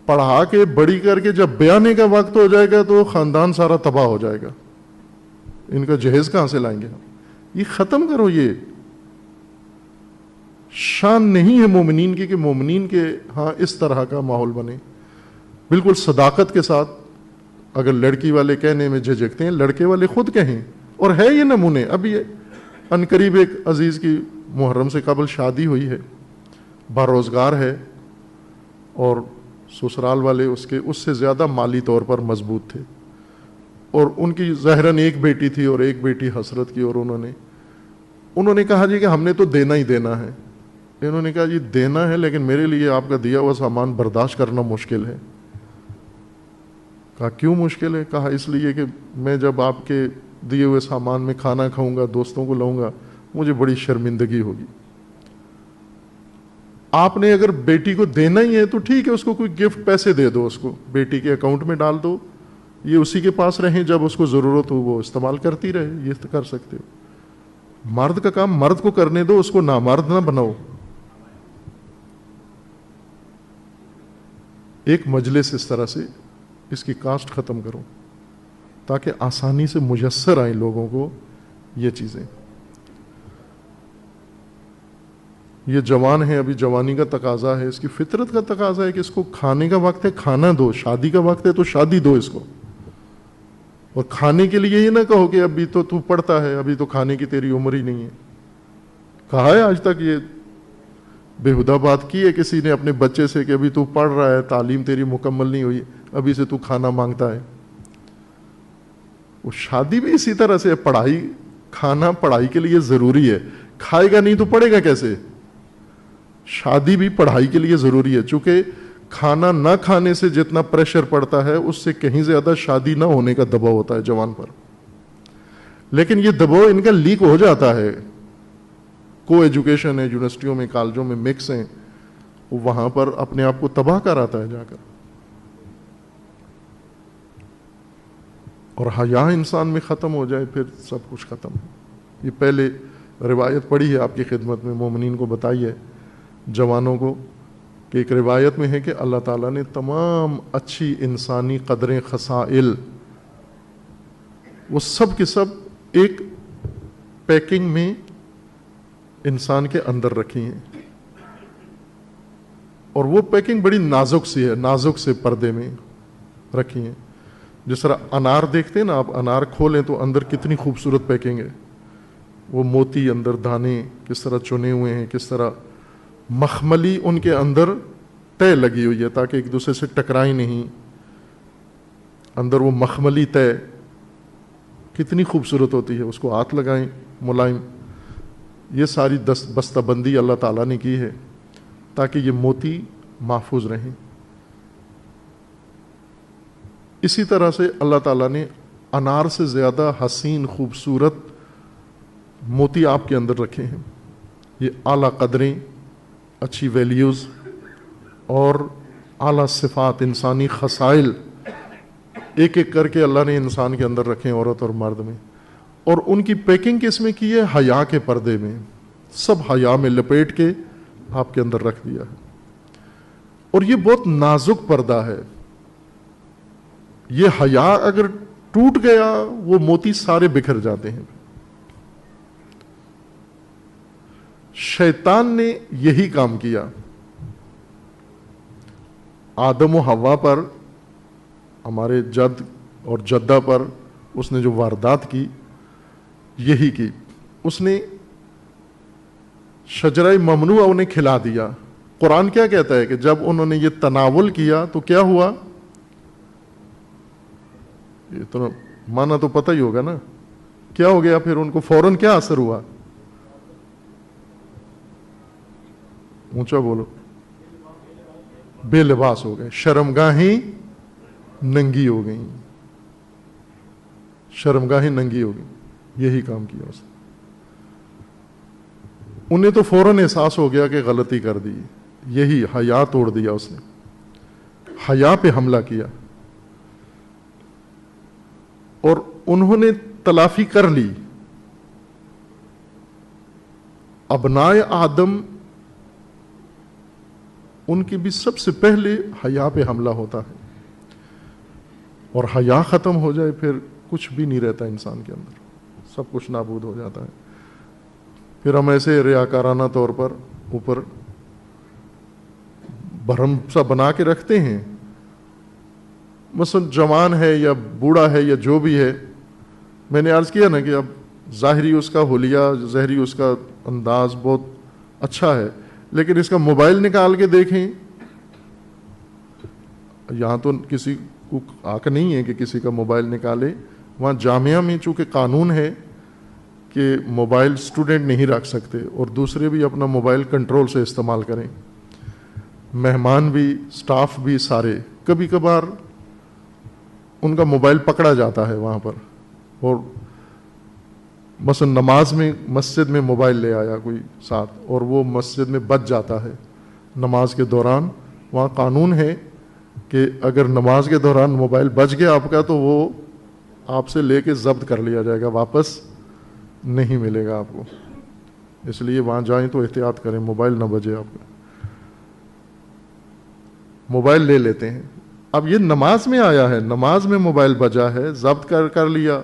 پڑھا کے بڑی کر کے جب بیانے کا وقت ہو جائے گا تو خاندان سارا تباہ ہو جائے گا. ان کا جہیز کہاں سے لائیں گے ہم؟ یہ ختم کرو. یہ شان نہیں ہے مومنین کی کہ مومنین کے ہاں اس طرح کا ماحول بنے. بالکل صداقت کے ساتھ. اگر لڑکی والے کہنے میں جھجکتے ہیں, لڑکے والے خود کہیں. اور ہے یہ نمونے. ابھی عنقریب ایک عزیز کی محرم سے قبل شادی ہوئی ہے, باروزگار ہے, اور سسرال والے اس سے زیادہ مالی طور پر مضبوط تھے, اور ان کی ظاہراً ایک بیٹی تھی اور ایک بیٹی حسرت کی, اور انہوں نے کہا جی کہ ہم نے تو دینا ہی دینا ہے. انہوں نے کہا جی دینا ہے, لیکن میرے لیے آپ کا دیا ہوا سامان برداشت کرنا مشکل ہے. کہا کیوں مشکل ہے؟ کہا اس لیے کہ میں جب آپ کے دیے ہوئے سامان میں کھانا کھاؤں گا, دوستوں کو لاؤں گا, مجھے بڑی شرمندگی ہوگی. آپ نے اگر بیٹی کو دینا ہی ہے تو ٹھیک ہے, اس کو کوئی گفٹ پیسے دے دو, اس کو بیٹی کے اکاؤنٹ میں ڈال دو, یہ اسی کے پاس رہیں, جب اس کو ضرورت ہو وہ استعمال کرتی رہے. یہ تو کر سکتے ہو. مرد کا کام مرد کو کرنے دو, اس کو نامرد نہ بناؤ. ایک مجلس اس طرح سے اس کی کاسٹ ختم کرو تاکہ آسانی سے میسر آئیں لوگوں کو یہ چیزیں. یہ جوان ہے, ابھی جوانی کا تقاضا ہے, اس کی فطرت کا تقاضا ہے کہ اس کو کھانے کا وقت ہے کھانا دو, شادی کا وقت ہے تو شادی دو اس کو. اور کھانے کے لیے یہ نہ کہو کہ ابھی تو تو پڑھتا ہے, ابھی تو کھانے کی تیری عمر ہی نہیں ہے. کہا ہے آج تک یہ بےہودہ بات کی ہے کسی نے اپنے بچے سے کہ ابھی تو پڑھ رہا ہے, تعلیم تیری مکمل نہیں ہوئی, ابھی سے تو کھانا مانگتا ہے؟ وہ شادی بھی اسی طرح سے, پڑھائی کھانا پڑھائی کے لیے ضروری ہے, کھائے گا نہیں تو پڑھے گا کیسے؟ شادی بھی پڑھائی کے لیے ضروری ہے, چونکہ کھانا نہ کھانے سے جتنا پریشر پڑتا ہے اس سے کہیں زیادہ شادی نہ ہونے کا دباؤ ہوتا ہے جوان پر. لیکن یہ دباؤ ان کا لیک ہو جاتا ہے. کو ایجوکیشن ہے, یونیورسٹیوں میں کالجوں میں مکس ہیں, وہاں پر اپنے آپ کو تباہ کر آتا ہے جا کر. اور حیا انسان میں ختم ہو جائے پھر سب کچھ ختم. یہ پہلے روایت پڑھی ہے آپ کی خدمت میں, مومنین کو بتائی ہے, جوانوں کو, کہ ایک روایت میں ہے کہ اللہ تعالیٰ نے تمام اچھی انسانی قدریں خصائل وہ سب کے سب ایک پیکنگ میں انسان کے اندر رکھی ہیں, اور وہ پیکنگ بڑی نازک سی ہے, نازک سے پردے میں رکھی ہیں. جس طرح انار دیکھتے ہیں نا آپ, انار کھولیں تو اندر کتنی خوبصورت پیکنگ ہے, وہ موتی اندر دانے کس طرح چنے ہوئے ہیں, کس طرح مخملی ان کے اندر تہ لگی ہوئی ہے تاکہ ایک دوسرے سے ٹکرائیں نہیں, اندر وہ مخملی تہ کتنی خوبصورت ہوتی ہے, اس کو ہاتھ لگائیں ملائم. یہ ساری بستہ بندی اللہ تعالیٰ نے کی ہے تاکہ یہ موتی محفوظ رہیں. اسی طرح سے اللہ تعالیٰ نے انار سے زیادہ حسین خوبصورت موتی آپ کے اندر رکھے ہیں. یہ اعلیٰ قدریں, اچھی ویلیوز اور اعلیٰ صفات, انسانی خصائل ایک ایک کر کے اللہ نے انسان کے اندر رکھے ہیں, عورت اور مرد میں. اور ان کی پیکنگ کس میں کی ہے؟ حیا کے پردے میں, سب حیا میں لپیٹ کے آپ کے اندر رکھ دیا ہے. اور یہ بہت نازک پردہ ہے. یہ حیا اگر ٹوٹ گیا وہ موتی سارے بکھر جاتے ہیں. شیطان نے یہی کام کیا. آدم و حوا پر, ہمارے جد اور جدہ پر اس نے جو واردات کی یہی کی. اس نے شجرہ ممنوعہ انہیں کھلا دیا. قرآن کیا کہتا ہے کہ جب انہوں نے یہ تناول کیا تو کیا ہوا؟ یہ تو مانا تو پتہ ہی ہوگا نا کیا ہو گیا. پھر ان کو فوراً کیا اثر ہوا؟ اونچا بولو. بے لباس ہو گئے, شرمگاہیں ننگی ہو گئیں, شرمگاہیں ننگی ہو گئیں. یہی کام کیا اس نے. انہیں تو فوراً احساس ہو گیا کہ غلطی کر دی. یہی حیا توڑ دیا اس نے, حیا پہ حملہ کیا, اور انہوں نے تلافی کر لی. ابنائے آدم ان کی بھی سب سے پہلے حیا پہ حملہ ہوتا ہے، اور حیا ختم ہو جائے پھر کچھ بھی نہیں رہتا انسان کے اندر، سب کچھ نابود ہو جاتا ہے۔ پھر ہم ایسے ریاکارانہ طور پر اوپر بھرم سا بنا کے رکھتے ہیں، مثلا جوان ہے یا بوڑھا ہے یا جو بھی ہے، میں نے عرض کیا نا کہ اب ظاہری اس کا حلیہ، ظاہری اس کا انداز بہت اچھا ہے، لیکن اس کا موبائل نکال کے دیکھیں، یہاں تو کسی کو حق نہیں ہے کہ کسی کا موبائل نکالے، وہاں جامعہ میں چونکہ قانون ہے کہ موبائل اسٹوڈنٹ نہیں رکھ سکتے اور دوسرے بھی اپنا موبائل کنٹرول سے استعمال کریں، مہمان بھی، سٹاف بھی، سارے کبھی کبھار ان کا موبائل پکڑا جاتا ہے وہاں پر، اور مثلا نماز میں مسجد میں موبائل لے آیا کوئی ساتھ اور وہ مسجد میں بچ جاتا ہے نماز کے دوران، وہاں قانون ہے کہ اگر نماز کے دوران موبائل بچ گیا آپ کا تو وہ آپ سے لے کے ضبط کر لیا جائے گا، واپس نہیں ملے گا آپ کو، اس لیے وہاں جائیں تو احتیاط کریں، موبائل نہ بجے آپ کا۔ موبائل لے لیتے ہیں، اب یہ نماز میں آیا ہے، نماز میں موبائل بجا ہے، ضبط کر لیا،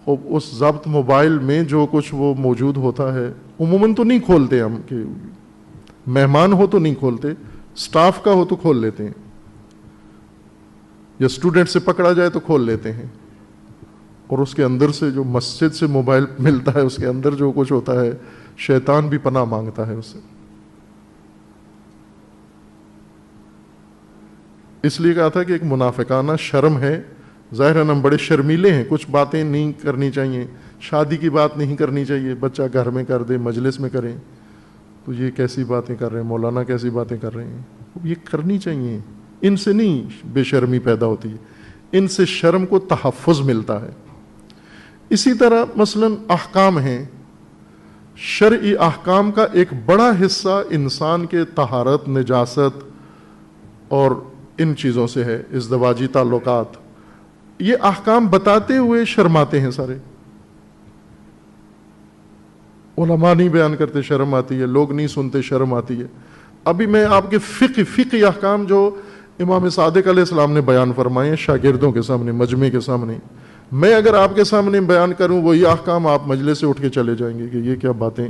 اور اس ضبط موبائل میں جو کچھ وہ موجود ہوتا ہے عموماً تو نہیں کھولتے ہم، کہ مہمان ہو تو نہیں کھولتے، سٹاف کا ہو تو کھول لیتے ہیں، یا اسٹوڈنٹ سے پکڑا جائے تو کھول لیتے ہیں، اور اس کے اندر سے جو مسجد سے موبائل ملتا ہے اس کے اندر جو کچھ ہوتا ہے شیطان بھی پناہ مانگتا ہے اس سے۔ اس لیے کہا تھا کہ ایک منافقانہ شرم ہے، ظاہر ہے ہم بڑے شرمیلے ہیں، کچھ باتیں نہیں کرنی چاہیے، شادی کی بات نہیں کرنی چاہیے، بچہ گھر میں کر دے، مجلس میں کریں، تو یہ کیسی باتیں کر رہے ہیں، مولانا کیسی باتیں کر رہے ہیں، یہ کرنی چاہیے، ان سے نہیں بے شرمی پیدا ہوتی ہے، ان سے شرم کو تحفظ ملتا ہے۔ اسی طرح مثلا احکام ہیں، شرعی احکام کا ایک بڑا حصہ انسان کے طہارت، نجاست اور ان چیزوں سے ہے، ازدواجی تعلقات، یہ احکام بتاتے ہوئے شرماتے ہیں سارے، علماء نہیں بیان کرتے شرم آتی ہے، لوگ نہیں سنتے شرم آتی ہے۔ ابھی میں آپ کے فقہی احکام جو امام صادق علیہ السلام نے بیان فرمائے ہیں شاگردوں کے سامنے، مجمع کے سامنے، میں اگر آپ کے سامنے بیان کروں وہی احکام، آپ مجلس سے اٹھ کے چلے جائیں گے کہ یہ کیا باتیں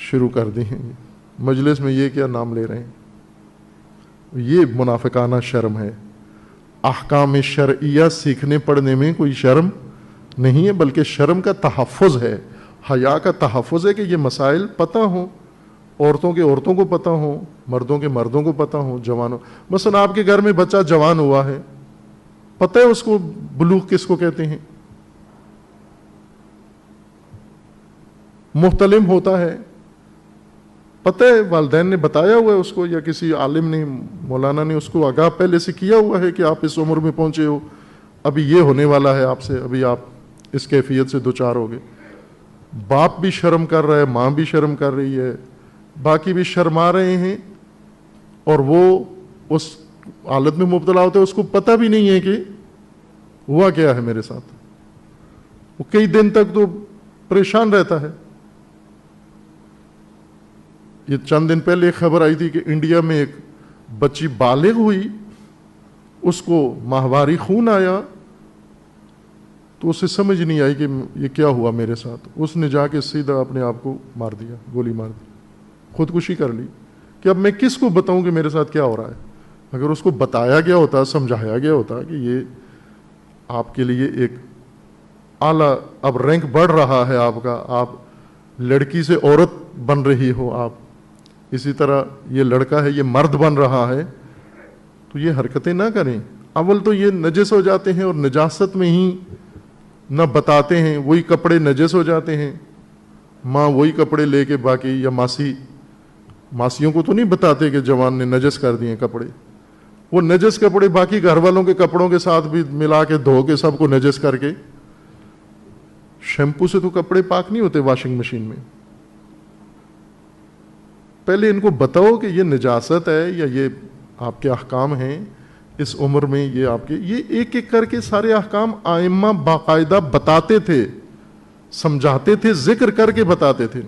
شروع کر دی ہیں، مجلس میں یہ کیا نام لے رہے ہیں۔ یہ منافقانہ شرم ہے۔ احکام شرعیہ سیکھنے پڑھنے میں کوئی شرم نہیں ہے، بلکہ شرم کا تحفظ ہے، حیا کا تحفظ ہے کہ یہ مسائل پتہ ہوں، عورتوں کے عورتوں کو پتہ ہوں، مردوں کے مردوں کو پتہ ہوں، جوانوں، مثلا آپ کے گھر میں بچہ جوان ہوا ہے، پتہ ہے اس کو بلوغ کس کو کہتے ہیں، محتلم ہوتا ہے، پتہ ہے والدین نے بتایا ہوا ہے اس کو، یا کسی عالم نے، مولانا نے اس کو آگاہ پہلے سے کیا ہوا ہے کہ آپ اس عمر میں پہنچے ہو، ابھی یہ ہونے والا ہے آپ سے، ابھی آپ اس کیفیت سے دوچار ہوگے۔ باپ بھی شرم کر رہا ہے، ماں بھی شرم کر رہی ہے، باقی بھی شرما رہے ہیں، اور وہ اس حالت میں مبتلا ہوتے ہیں، اس کو پتہ بھی نہیں ہے کہ ہوا کیا ہے میرے ساتھ، وہ کئی دن تک تو پریشان رہتا ہے۔ یہ چند دن پہلے ایک خبر آئی تھی کہ انڈیا میں ایک بچی بالغ ہوئی، اس کو ماہواری خون آیا، تو اسے سمجھ نہیں آئی کہ یہ کیا ہوا میرے ساتھ، اس نے جا کے سیدھا اپنے آپ کو مار دیا، گولی مار دی، خودکشی کر لی، کہ اب میں کس کو بتاؤں کہ میرے ساتھ کیا ہو رہا ہے۔ اگر اس کو بتایا گیا ہوتا، سمجھایا گیا ہوتا کہ یہ آپ کے لیے ایک اعلیٰ اب رینک بڑھ رہا ہے آپ کا، آپ لڑکی سے عورت بن رہی ہو، آپ اسی طرح یہ لڑکا ہے یہ مرد بن رہا ہے، تو یہ حرکتیں نہ کریں۔ اول تو یہ نجس ہو جاتے ہیں، اور نجاست میں ہی نہ بتاتے ہیں، وہی کپڑے نجس ہو جاتے ہیں، ماں وہی کپڑے لے کے باقی، یا ماسیوں کو تو نہیں بتاتے کہ جوان نے نجس کر دیے کپڑے، وہ نجس کپڑے باقی گھر والوں کے کپڑوں کے ساتھ بھی ملا کے دھو کے سب کو نجس کر کے، شیمپو سے تو کپڑے پاک نہیں ہوتے واشنگ مشین میں، پہلے ان کو بتاؤ کہ یہ نجاست ہے یا یہ آپ کے احکام ہیں اس عمر میں، یہ آپ کے، یہ ایک ایک کر کے سارے احکام ائمہ باقاعدہ بتاتے تھے، سمجھاتے تھے، ذکر کر کے بتاتے تھے۔